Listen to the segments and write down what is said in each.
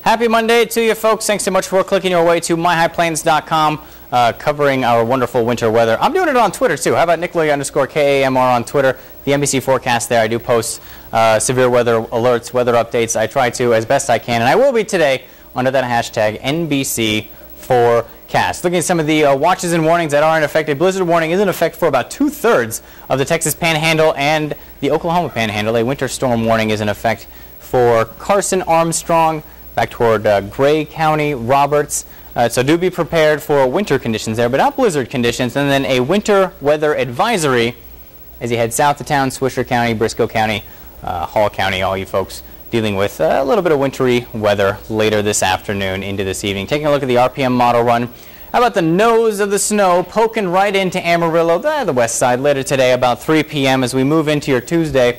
Happy Monday to you folks. Thanks so much for clicking your way to myhighplains.com, covering our wonderful winter weather. I'm doing it on Twitter too. How about Lilja_KAMR on Twitter? The NBC4Cast there. I do post severe weather alerts, weather updates. I try to as best I can, and I will be today under that hashtag NBC4Cast. Looking at some of the watches and warnings that are in effect. A blizzard warning is in effect for about 2/3 of the Texas Panhandle and the Oklahoma Panhandle. A winter storm warning is in effect for Carson, Armstrong, back toward Gray County, Roberts. So do be prepared for winter conditions there, but not blizzard conditions. And then a winter weather advisory as you head south of town, Swisher County, Briscoe County, Hall County, all you folks dealing with a little bit of wintry weather later this afternoon into this evening. Taking a look at the RPM model run. How about the nose of the snow poking right into Amarillo, the west side, later today about 3 p.m. as we move into your Tuesday.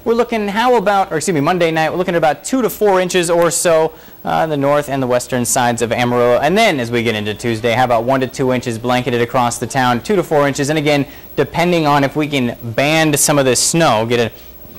We're looking Monday night, we're looking at about 2 to 4 inches or so the north and the western sides of Amarillo. And then as we get into Tuesday, how about 1 to 2 inches blanketed across the town, 2 to 4 inches. And again, depending on if we can band some of this snow, get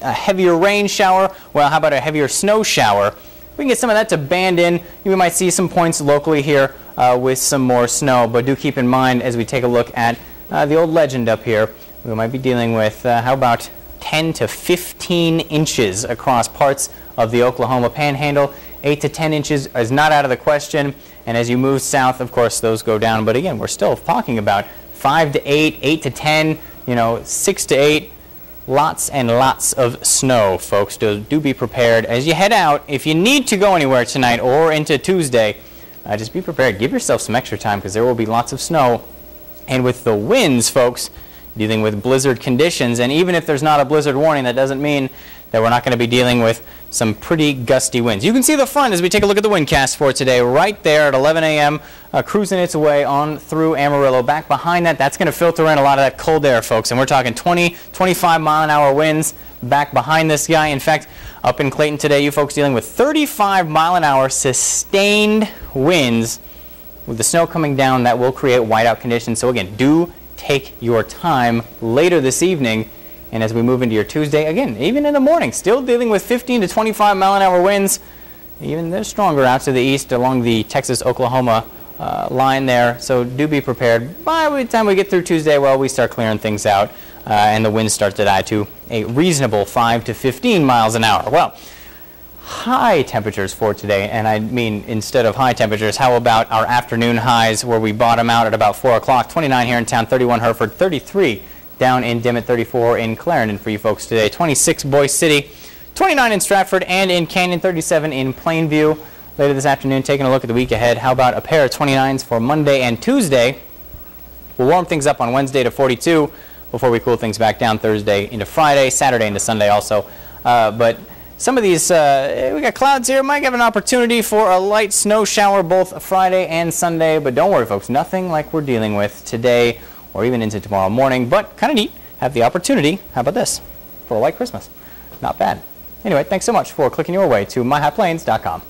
a heavier rain shower, well, how about a heavier snow shower? If we can get some of that to band in, we might see some points locally here with some more snow. But do keep in mind as we take a look at the old legend up here, we might be dealing with, how about 10 to 15 inches across parts of the Oklahoma Panhandle. 8 to 10 inches is not out of the question. And as you move south, of course, those go down. But again, we're still talking about 5 to 8, 8 to 10, 6 to 8. Lots and lots of snow, folks. Do be prepared as you head out. If you need to go anywhere tonight or into Tuesday, just be prepared. Give yourself some extra time because there will be lots of snow. And with the winds, folks, dealing with blizzard conditions, and even if there's not a blizzard warning, that doesn't mean that we're not going to be dealing with some pretty gusty winds. You can see the front as we take a look at the windcast for today, right there at 11 a.m., cruising its way on through Amarillo. Back behind that, that's going to filter in a lot of that cold air, folks, and we're talking 20, 25-mile-an-hour winds back behind this guy. In fact, up in Clayton today, you folks dealing with 35-mile-an-hour sustained winds. With the snow coming down, that will create whiteout conditions. So again, do take your time later this evening, and as we move into your Tuesday, again, even in the morning, still dealing with 15 to 25-mile-an-hour winds. Even they're stronger out to the east along the Texas-Oklahoma line there, so do be prepared. By the time we get through Tuesday, well, we start clearing things out, and the winds start to die to a reasonable 5 to 15 miles an hour. Well, high temperatures for today, and I mean instead of high temperatures, how about our afternoon highs where we bottom out at about 4 o'clock, 29 here in town, 31 Hereford, 33 down in Dimmitt, 34 in Clarendon for you folks today, 26 Boise City, 29 in Stratford and in Canyon, 37 in Plainview. Later this afternoon, taking a look at the week ahead, how about a pair of 29s for Monday and Tuesday? We'll warm things up on Wednesday to 42 before we cool things back down Thursday into Friday, Saturday into Sunday also. But some of these, we got clouds here, might have an opportunity for a light snow shower both Friday and Sunday, but don't worry folks, nothing like we're dealing with today or even into tomorrow morning, but kind of neat, have the opportunity, how about this, for a white Christmas? Not bad. Anyway, thanks so much for clicking your way to myhighplains.com.